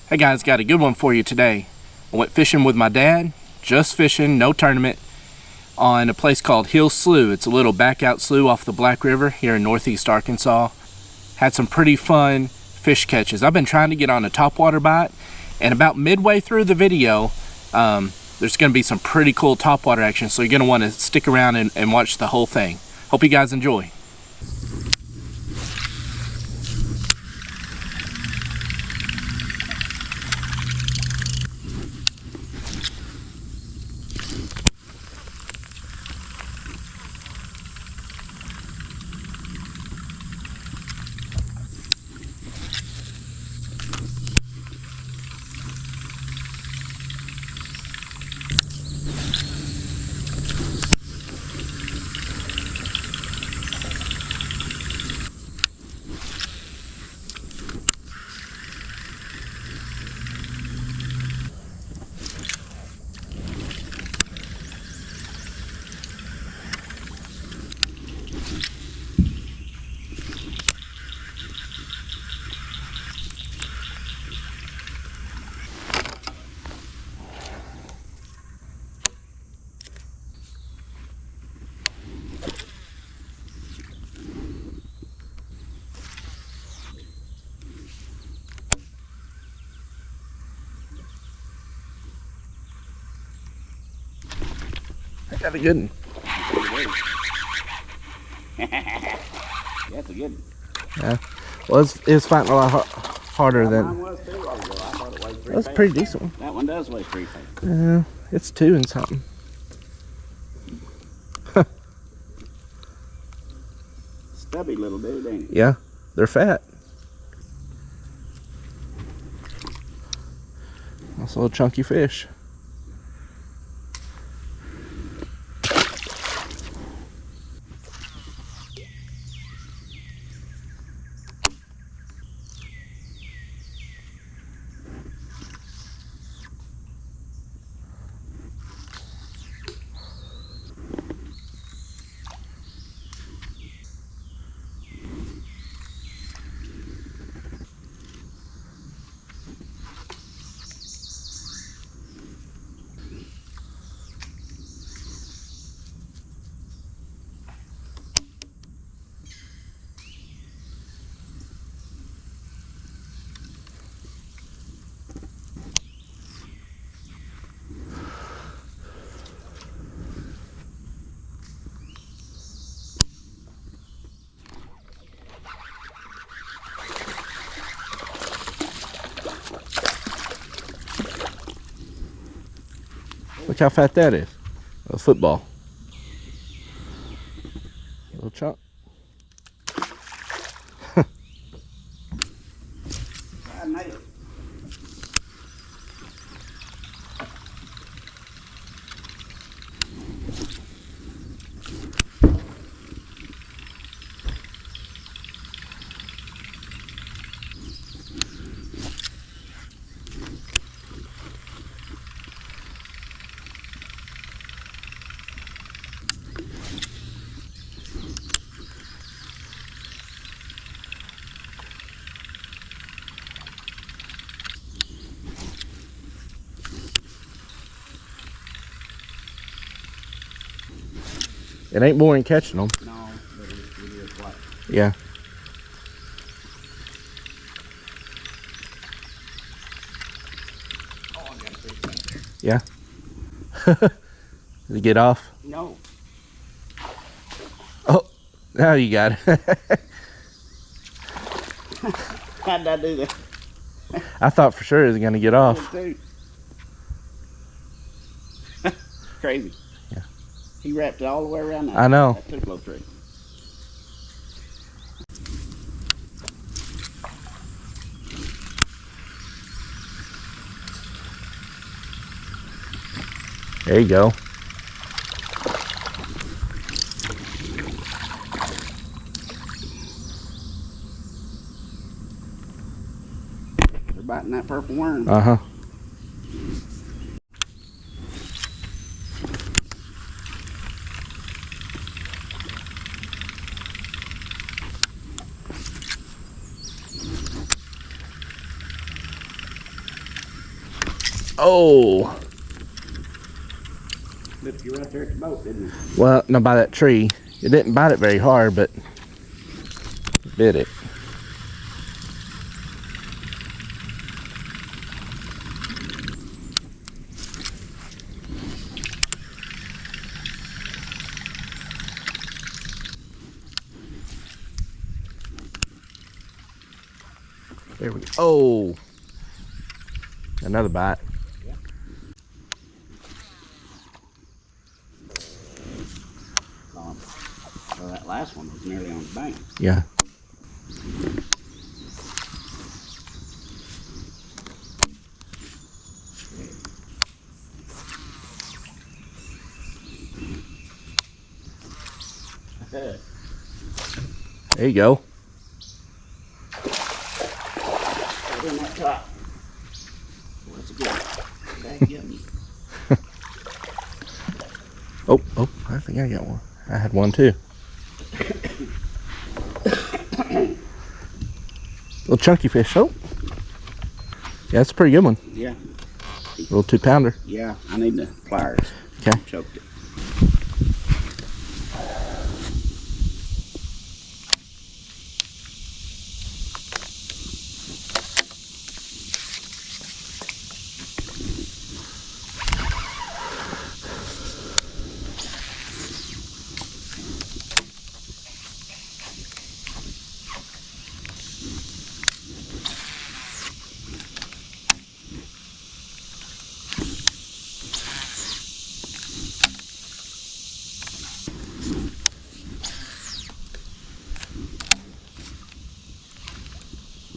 Hey guys, got a good one for you today. I went fishing with my dad, just fishing, no tournament, on a place called Hill Slough. It's a little back out slough off the Black River here in northeast Arkansas. Had some pretty fun fish catches. I've been trying to get on a topwater bite, and about midway through the video, there's going to be some pretty cool topwater action, so you're going to want to stick around and watch the whole thing. Hope you guys enjoy. I got a good one. That's a good one. Yeah. Well, it's fighting a lot harder than. Mine was too. I thought it weighed 3 That's a pounds. pretty decent one. That one does weigh 3 pounds. Yeah, it's 2 and something. Stubby little dude, ain't it? Yeah, they're fat. That's a little chunky fish. Look how fat that is. A football. A little chunk. I nailed it. It ain't boring catching them. No, but it is what. Yeah. Oh, I got a fish back there. Yeah. Did it get off? No. Oh, now you got it. How did I do that? I thought for sure it was going to get off. Crazy. Yeah. He wrapped it all the way around that. I know. That tupelo tree. There you go. They're biting that purple worm. Uh-huh. Oh. Lift you right there at the boat, didn't it? Well, no, by that tree. It didn't bite it very hard, but it bit it. There we go. Oh. Another bite. Yeah. Well, that last one was nearly on the bank. Yeah. There you go. Right in that top. Well, that's a good one. Dang, get me. Oh, I think I got one. I had one too. Little chunky fish. Oh. Yeah, that's a pretty good one. Yeah. Little 2-pounder. Yeah, I need the pliers. Okay. Choked it.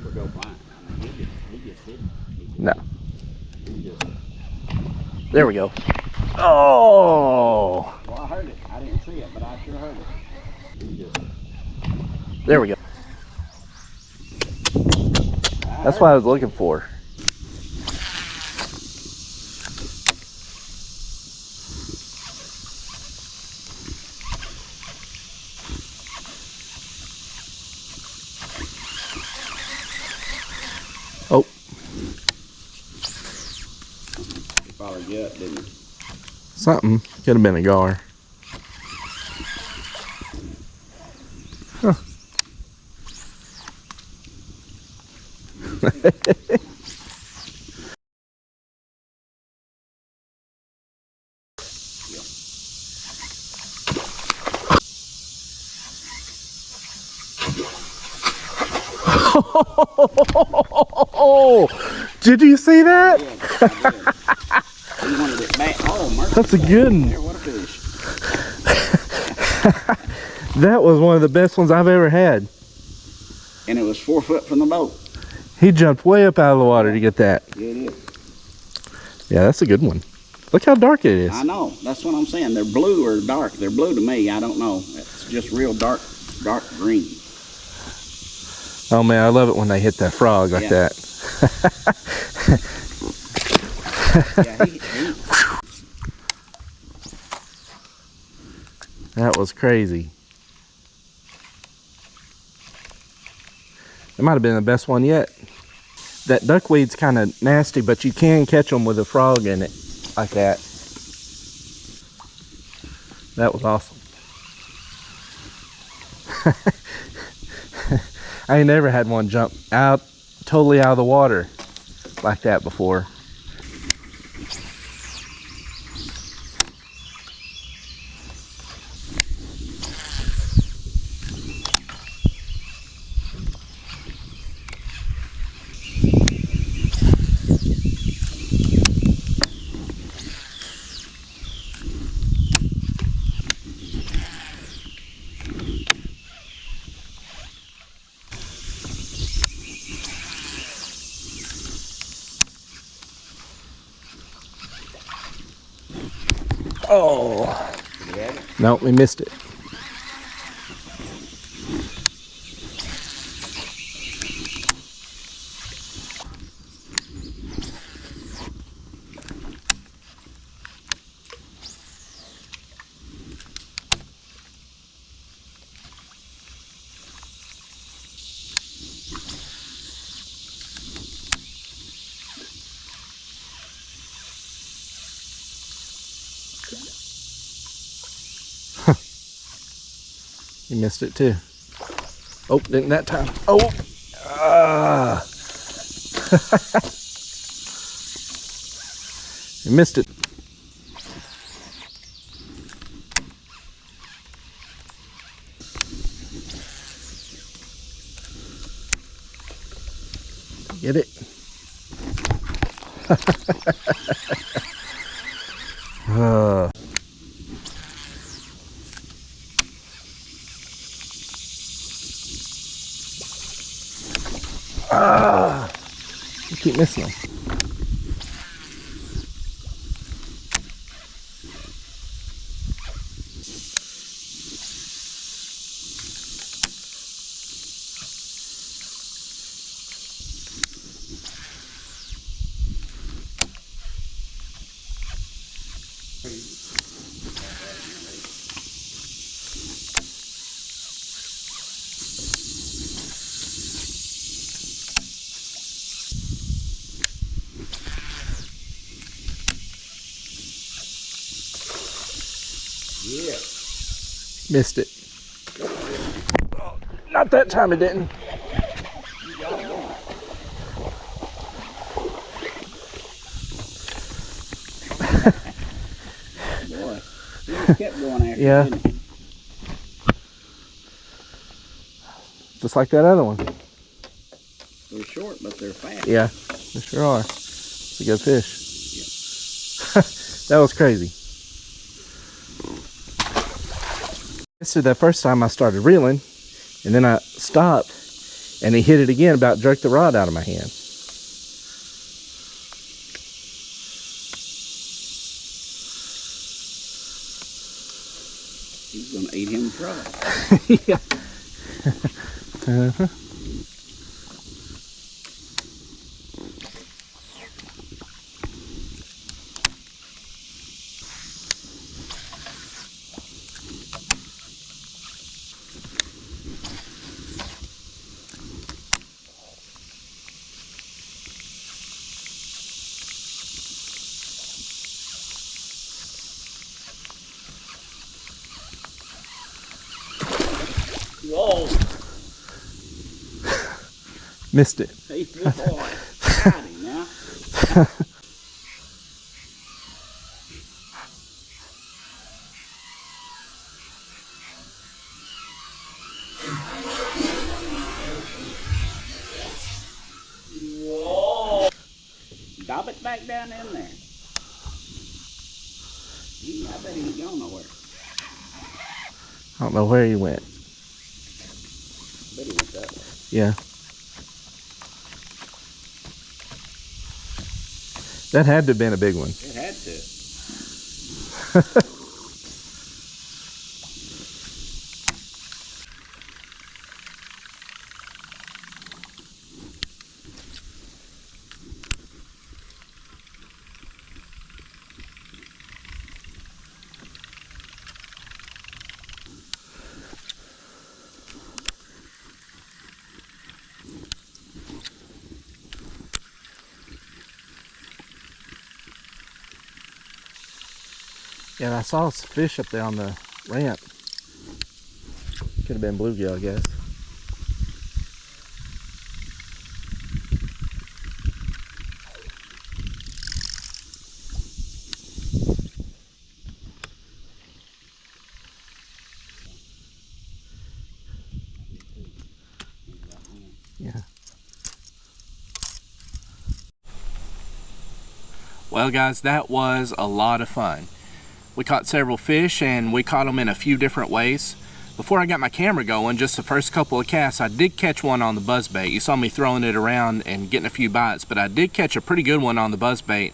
We'll go fine. I mean, he just didn't. No. He just, There we go. Oh. well, I heard it. I didn't see it, but I sure heard it. He just, There we go. That's what I was looking for. Oh. he followed you up, didn't he? Something. Could have been a gar. Huh. Did you see that? I did. He wanted it back. Oh, mercy. That's a good one. There, what a fish. That was one of the best ones I've ever had. And it was 4 foot from the boat. He jumped way up out of the water to get that. Yeah, it is. Yeah, that's a good one. Look how dark it is. I know. That's what I'm saying. They're blue or dark. They're blue to me. I don't know. It's just real dark green. Oh man, I love it when they hit that frog like that. Yeah, That was crazy. It might have been the best one yet. That duckweed's kind of nasty, but you can catch them with a frog in it like that. That was awesome. I ain't never had one jump out totally out of the water like that before. Oh, no, we missed it. You missed it too. Oh, didn't that time. Oh! Ah! You missed it. Get it? You keep missing them. Yeah. Missed it. Oh, not that time it didn't. Boy, he just kept going after Yeah. it, didn't he? Just like that other one. They're short, but they're fast. Yeah, they sure are. It's a good fish. Yeah. That was crazy. So that first time I started reeling, and then I stopped, and he hit it again, about jerked the rod out of my hand. He's gonna eat him frog. Yeah. Uh-huh. Whoa! Missed it. He flew hard. Got him now. Whoa! Drop it back down in there. I bet he ain't going nowhere. I don't know where he went. I bet he went that way. Yeah. That had to have been a big one. It had to. Yeah, I saw some fish up there on the ramp. Could have been bluegill, I guess. Yeah. Well, guys, that was a lot of fun. We caught several fish, and we caught them in a few different ways. Before I got my camera going, just the first couple of casts, I did catch one on the buzzbait. You saw me throwing it around and getting a few bites, but I did catch a pretty good one on the buzzbait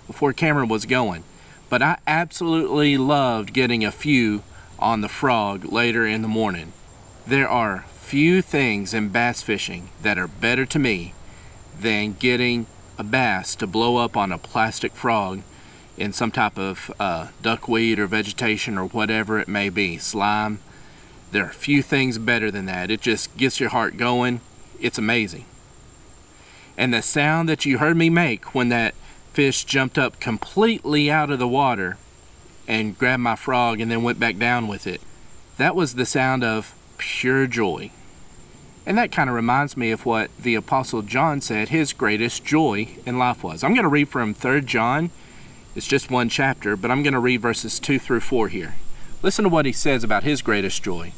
before camera was going. But I absolutely loved getting a few on the frog later in the morning. There are few things in bass fishing that are better to me than getting a bass to blow up on a plastic frog in some type of duckweed or vegetation or whatever it may be, slime. There are few things better than that. It just gets your heart going. It's amazing. And the sound that you heard me make when that fish jumped up completely out of the water and grabbed my frog and then went back down with it, that was the sound of pure joy. And that kind of reminds me of what the Apostle John said his greatest joy in life was. I'm going to read from 3 John. It's just one chapter, but I'm going to read verses 2 through 4 here. Listen to what he says about his greatest joy.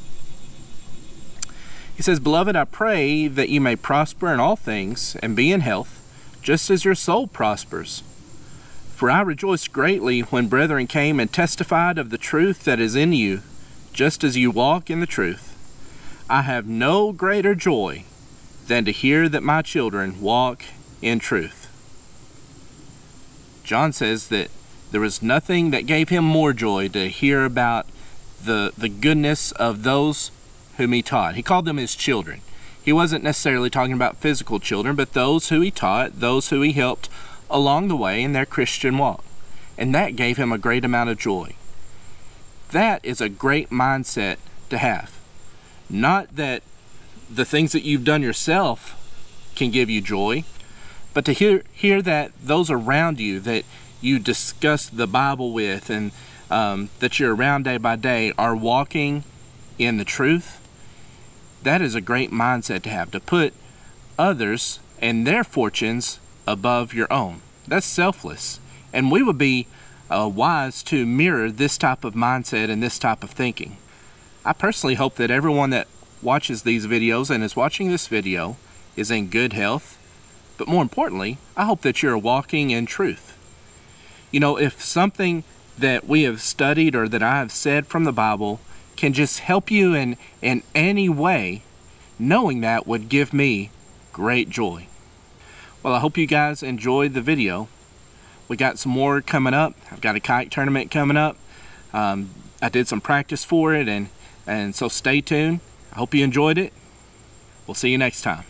He says, "Beloved, I pray that you may prosper in all things and be in health, just as your soul prospers. For I rejoiced greatly when brethren came and testified of the truth that is in you, just as you walk in the truth. I have no greater joy than to hear that my children walk in truth." John says that there was nothing that gave him more joy to hear about the goodness of those whom he taught. He called them his children. He wasn't necessarily talking about physical children, but those who he taught, those who he helped along the way in their Christian walk. And that gave him a great amount of joy. That is a great mindset to have. Not that the things that you've done yourself can give you joy, but to hear that those around you that you discuss the Bible with and that you're around day by day are walking in the truth. That is a great mindset to have, to put others and their fortunes above your own. That's selfless. And we would be wise to mirror this type of mindset and this type of thinking. I personally hope that everyone that watches these videos and is watching this video is in good health. But more importantly, I hope that you're walking in truth. You know, if something that we have studied or that I have said from the Bible can just help you in any way, knowing that would give me great joy. Well, I hope you guys enjoyed the video. We got some more coming up. I've got a kayak tournament coming up. I did some practice for it, and so stay tuned. I hope you enjoyed it. We'll see you next time.